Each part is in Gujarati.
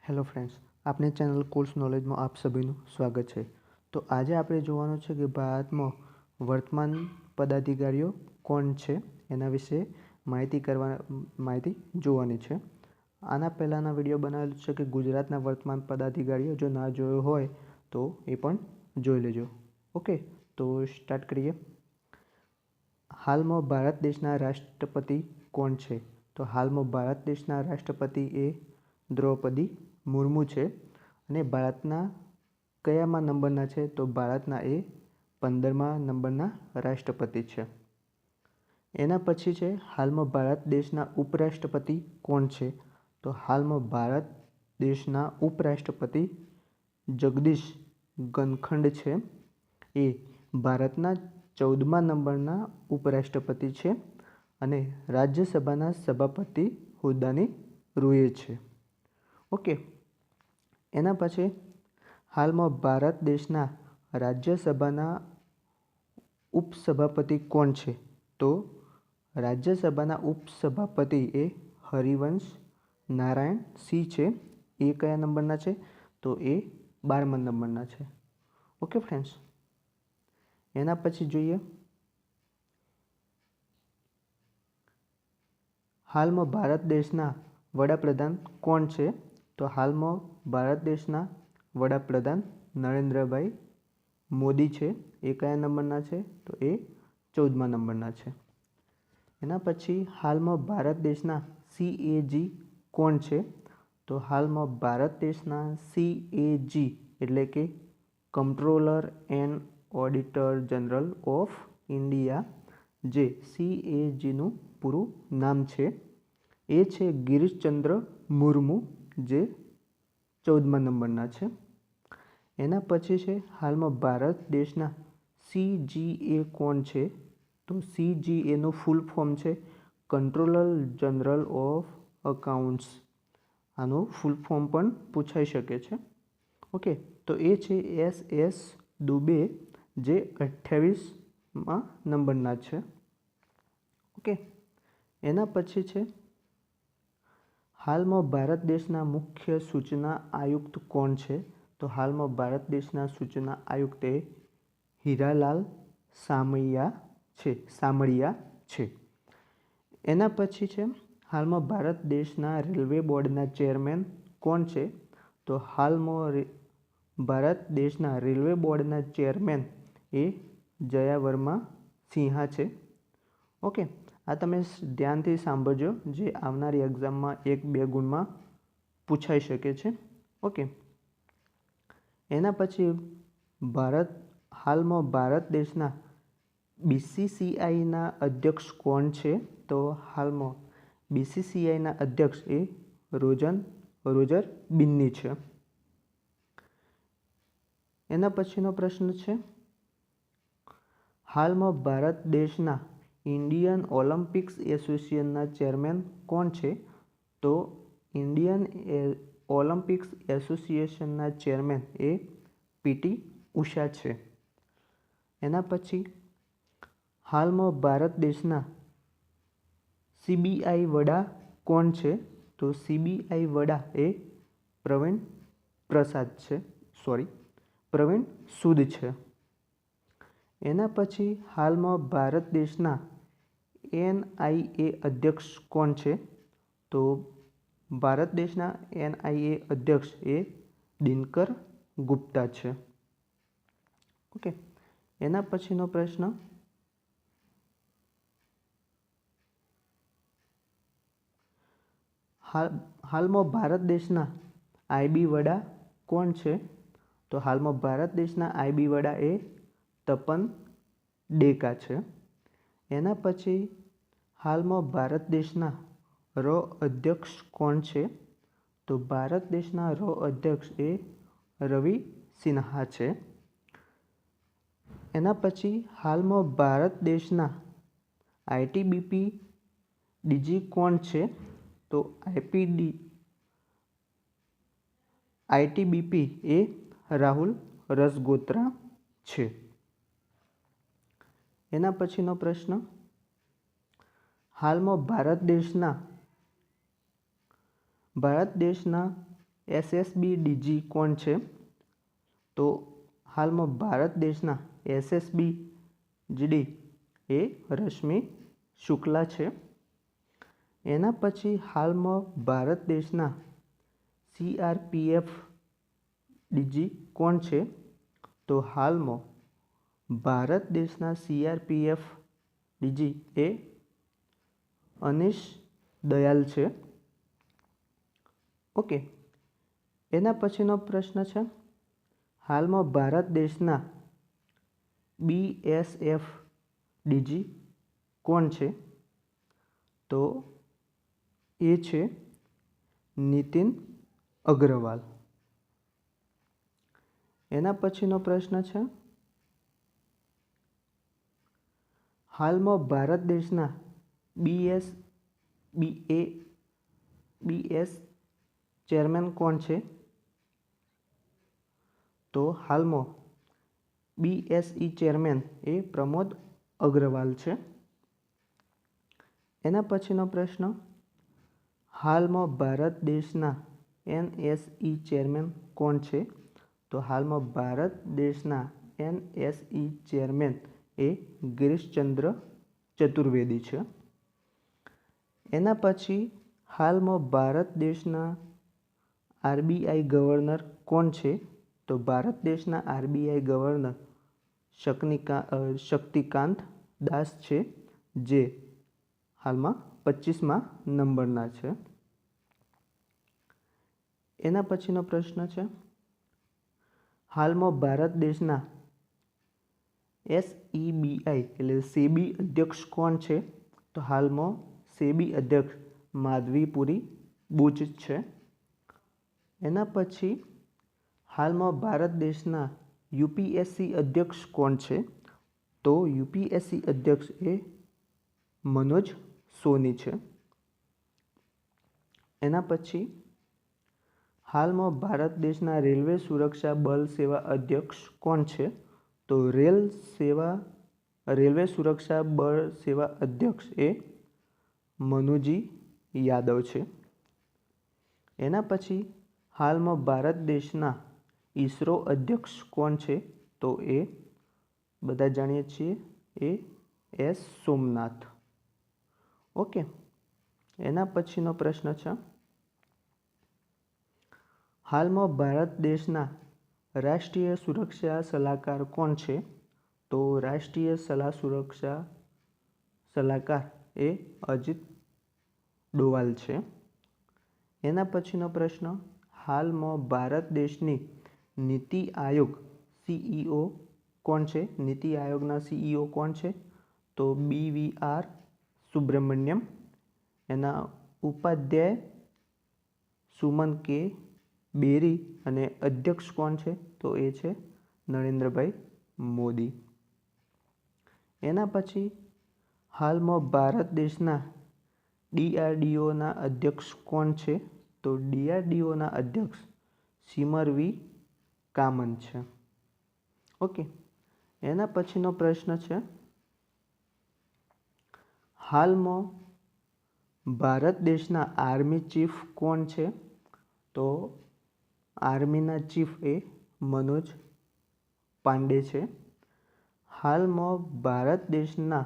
હેલો ફ્રેન્ડ્સ, આપણી ચેનલ કોર્સ નોલેજમાં આપ સભીનું સ્વાગત છે। તો આજે આપણે જોવાનું છે કે ભારતમાં વર્તમાન પદાધિકારીઓ કોણ છે એના વિશે માહિતી જોવાની છે। આના પહેલાંના વિડીયો બનાવેલું છે કે ગુજરાતના વર્તમાન પદાધિકારીઓ, જો ના જોયો હોય તો એ પણ જોઈ લેજો। ઓકે, તો સ્ટાર્ટ કરીએ। હાલમાં ભારત દેશના રાષ્ટ્રપતિ કોણ છે? તો હાલમાં ભારત દેશના રાષ્ટ્રપતિ એ દ્રૌપદી મુર્મુ છે અને ભારતના કયામાં નંબરના છે? તો ભારતના એ 15મા નંબરના રાષ્ટ્રપતિ છે। એના પછી છે હાલમાં ભારત દેશના ઉપરાષ્ટ્રપતિ કોણ છે? તો હાલમાં ભારત દેશના ઉપરાષ્ટ્રપતિ જગદીશ ધનખડ છે। એ ભારતના 14મા નંબરના ઉપરાષ્ટ્રપતિ છે અને રાજ્યસભાના સભાપતિ હોદ્દાની રૂએ છે। ઓકે, એના પછી હાલમાં ભારત દેશના રાજ્યસભાના ઉપસભાપતિ કોણ છે? તો રાજ્યસભાના ઉપસભાપતિ એ હરિવંશ નારાયણ સિંહ છે। એ કયા નંબરના છે? તો એ 12મા નંબરના છે। ઓકે ફ્રેન્ડ્સ, એના પછી જોઈએ હાલમાં ભારત દેશના વડાપ્રધાન કોણ છે? તો હાલમાં ભારત દેશના વડાપ્રધાન નરેન્દ્રભાઈ મોદી છે। એ કયા નંબરના છે? તો એ 14મા નંબરના છે। એના પછી હાલમાં ભારત દેશના CAG કોણ છે? તો હાલમાં ભારત દેશના CAG એટલે કે comptroller and auditor general of India, જે CAGનું પૂરું નામ છે, એ છે ગિરીશચંદ્ર મુર્મુ, જે 14મા નંબરના છે। એના પછી છે હાલમાં ભારત દેશના CGA કોણ છે? તો CGAનું ફૂલ ફોર્મ છે કંટ્રોલર જનરલ ઓફ અકાઉન્ટ્સ। આનું ફૂલ ફોર્મ પણ પૂછાઈ શકે છે। ઓકે, તો એ છે SS દુબે, જે 28મા નંબરના છે। ઓકે, એના પછી છે હાલમાં ભારત દેશના મુખ્ય સૂચના આયુક્ત કોણ છે? તો હાલમાં ભારત દેશના સૂચના આયુક્ત એ હીરાલાલ સામળિયા છે। એના પછી છે હાલમાં ભારત દેશના રેલવે બોર્ડના ચેરમેન કોણ છે? તો હાલમાં ભારત દેશના રેલવે બોર્ડના ચેરમેન એ જયા સિંહા છે। ઓકે, આ તમે ધ્યાનથી સાંભળજો, જે આવનારી એક્ઝામમાં 1-2 ગુણમાં પૂછાઈ શકે છે। ઓકે, એના પછી હાલમાં ભારત દેશના BCCIના અધ્યક્ષ કોણ છે? તો હાલમાં BCCIના અધ્યક્ષ એ રોજર બિન્ની છે। એના પછીનો પ્રશ્ન છે હાલમાં ભારત દેશના ઇન્ડિયન ઓલિમ્પિક્સ એસોસિએશનના ચેરમેન કોણ છે? તો ઇન્ડિયન ઓલિમ્પિક્સ એસોસિએશનના ચેરમેન એ PT ઉષા છે। એના પછી હાલમાં ભારત દેશના CBI વડા કોણ છે? તો CBI વડા એ પ્રવીણ સૂદ છે। એના પછી હાલમાં ભારત દેશના NIA અધ્યક્ષ કોણ છે? તો ભારત દેશના NIA અધ્યક્ષ એ દિનકર ગુપ્તા છે। ઓકે, એના પછીનો પ્રશ્ન હાલમાં ભારત દેશના IB વડા કોણ છે? તો હાલમાં ભારત દેશના IB વડા એ તપન ડેકા છે। એના પછી હાલમાં ભારત દેશના અધ્યક્ષ કોણ છે? તો ભારત દેશના અધ્યક્ષ એ રવિ સિન્હા છે। એના પછી હાલમાં ભારત દેશના ITBP DG કોણ છે? તો ITBP એ રાહુલ રસગોત્રા છે। એના પછીનો પ્રશ્ન હાલમાં ભારત દેશના એસએસબી ડીજી કોણ છે? તો હાલમાં ભારત દેશના એસએસબી જીડી એ રશ્મિ શુક્લા છે. એના પછી હાલમાં ભારત દેશના સીઆરપીએફ ડીજી કોણ છે? તો હાલમાં ભારત દેશના સીઆરપીએફ ડીજી એ અનિશ દયાલ છે. ઓકે, એના પછીનો પ્રશ્ન છે, હાલમાં ભારત દેશના બીએસએફ ડીજી કોણ છે? તો એ છે નીતિન અગ્રવાલ. એના પછીનો પ્રશ્ન છે, હાલમાં ભારત દેશના બીએસ ચેરમેન કોણ છે? તો હાલમાં બીએસઈ ચેરમેન એ પ્રમોદ અગ્રવાલ છે. એના પછીનો પ્રશ્ન, હાલમાં ભારત દેશના એનએસઈ ચેરમેન કોણ છે? તો હાલમાં ભારત દેશના એનએસઈ ચેરમેન એ ગિરીશચંદ્ર ચતુર્વેદી છે. એના પછી હાલમાં ભારત દેશના આરબીઆઈ ગવર્નર કોણ છે? તો ભારત દેશના આરબીઆઈ ગવર્નર શક્તિકાંત દાસ છે, જે હાલમાં 25મા નંબરના છે. એના પછીનો પ્રશ્ન છે, હાલમાં ભારત દેશના એસઈબીઆઈ એટલે સેબી અધ્યક્ષ કોણ છે? તો હાલમાં સેબી અધ્યક્ષ માધવીપુરી બુચ છે. એના પછી હાલમાં ભારત દેશના યુપીએસસી અધ્યક્ષ કોણ છે? તો યુપીએસસી અધ્યક્ષ એ મનોજ સોની છે. એના પછી હાલમાં ભારત દેશના રેલવે સુરક્ષા બળ સેવા અધ્યક્ષ કોણ છે? તો રેલવે સુરક્ષા બળ સેવા અધ્યક્ષ એ મનુજી યાદવ છે. એના પછી હાલમાં ભારત દેશના ઈસરો અધ્યક્ષ કોણ છે? તો એ બધા જાણીએ છીએ એ એસ સોમનાથ. ઓકે, એના પછીનો પ્રશ્ન છે, હાલમાં ભારત દેશના રાષ્ટ્રીય સુરક્ષા સલાહકાર કોણ છે? તો રાષ્ટ્રીય સુરક્ષા સલાહકાર એ અજીત ડોવાલ છે. એના પછીનો પ્રશ્ન, હાલમાં ભારત દેશની નીતિ આયોગ સીઈઓ કોણ છે? નીતિ આયોગના સીઈઓ કોણ છે? તો BVR સુબ્રમણ્યમ. એના ઉપાધ્યાય સુમન કે બેરી અને અધ્યક્ષ કોણ છે? તો એ છે નરેન્દ્રભાઈ મોદી. એના પછી હાલમાં ભારત દેશના DRDOના અધ્યક્ષ કોણ છે? તો DRDOના અધ્યક્ષ સિમરવી કામન છે. ઓકે, એના પછીનો પ્રશ્ન છે, હાલમાં ભારત દેશના આર્મી ચીફ કોણ છે? તો આર્મીના ચીફ એ મનોજ પાંડે છે. હાલમાં ભારત દેશના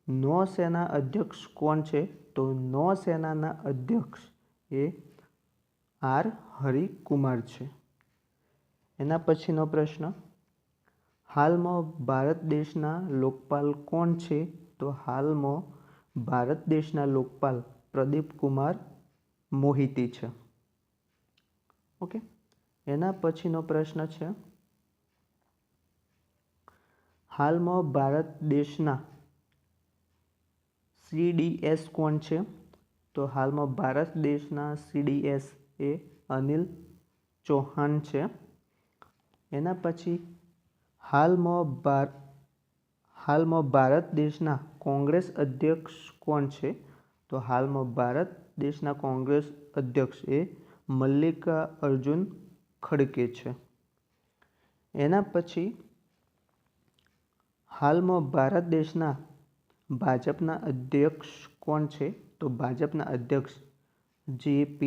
નૌસેના અધ્યક્ષ કોણ છે? તો નૌસેનાના અધ્યક્ષ એ આર હરિકુમાર છે. એના પછીનો પ્રશ્ન, હાલમાં ભારત દેશના લોકપાલ કોણ છે? તો હાલમાં ભારત દેશના લોકપાલ પ્રદીપ કુમાર મોહિતી છે. ઓકે, એના પછીનો પ્રશ્ન છે, હાલમાં ભારત દેશના CDS કોણ છે? તો હાલમાં ભારત દેશના CDS એ અનિલ ચૌહાણ છે. એના પછી હાલમાં ભારત દેશના કોંગ્રેસ અધ્યક્ષ કોણ છે? તો હાલમાં ભારત દેશના કોંગ્રેસ અધ્યક્ષ એ મલ્લિકા અર્જુન ખડગે છે. એના પછી હાલમાં ભારત દેશના ભાજપના અધ્યક્ષ કોણ છે? તો ભાજપના અધ્યક્ષ JP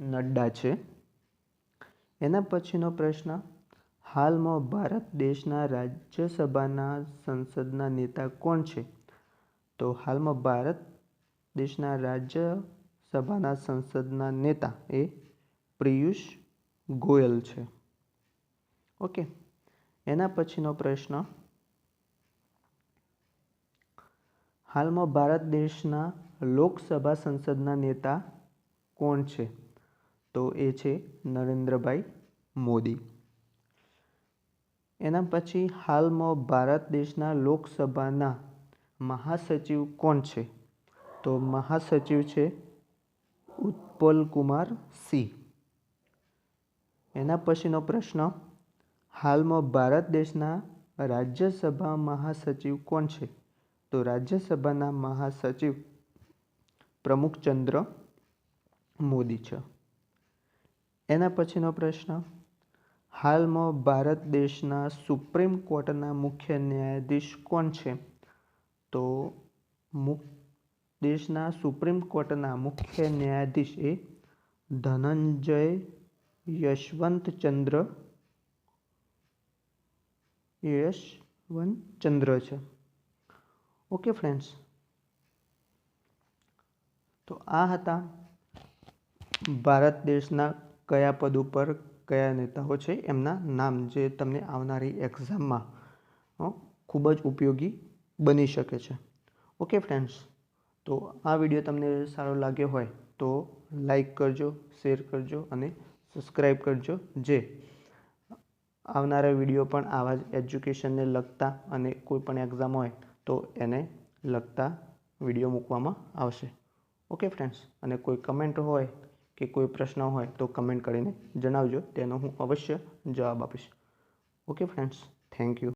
નડ્ડા છે. એના પછીનો પ્રશ્ન, હાલમાં ભારત દેશના રાજ્યસભાના સંસદના નેતા કોણ છે? તો હાલમાં ભારત દેશના રાજ્યસભાના સંસદના નેતા એ પિયુષ ગોયલ છે. ઓકે. એના પછીનો પ્રશ્ન, હાલમાં ભારત દેશના લોકસભા સંસદના નેતા કોણ છે? તો એ છે નરેન્દ્રભાઈ મોદી. એના પછી હાલમાં ભારત દેશના લોકસભાના મહાસચિવ કોણ છે? તો મહાસચિવ છે ઉત્પલ કુમાર સિંહ. એના પછીનો પ્રશ્ન, હાલમાં ભારત દેશના રાજ્યસભા મહાસચિવ કોણ છે? તો રાજ્યસભાના મહાસચિવ પ્રમુખચંદ્ર મોદી છે. એના પછીનો પ્રશ્ન, હાલમાં ભારત દેશના સુપ્રીમ કોર્ટના મુખ્ય ન્યાયાધીશ કોણ છે? તો દેશના સુપ્રીમ કોર્ટના મુખ્ય ન્યાયાધીશ એ ધનંજય યશવંતચંદ્ર છે. ઓકે ફ્રેન્ડ્સ, તો આ હતા ભારત દેશના કયા પદ ઉપર કયા નેતાઓ છે એમના નામ, જે તમને આવનારી એક્ઝામમાં ખૂબ જ ઉપયોગી બની શકે છે. ઓકે ફ્રેન્ડ્સ, તો આ વિડીયો તમને સારો લાગ્યો હોય તો લાઈક કરજો, શેર કરજો અને સબસ્ક્રાઈબ કરજો, જે આવનારા વિડીયો પણ આવા જ એજ્યુકેશનને લગતા અને કોઈ પણ એક્ઝામ હોય તો એને લગતા વિડીયો મૂકવામાં આવશે. ઓકે ફ્રેન્ડ્સ, અને કોઈ કમેન્ટ હોય કે કોઈ પ્રશ્ન હોય તો કમેન્ટ કરીને જણાવજો, તેનો હું અવશ્ય જવાબ આપીશ. Okay friends, thank you.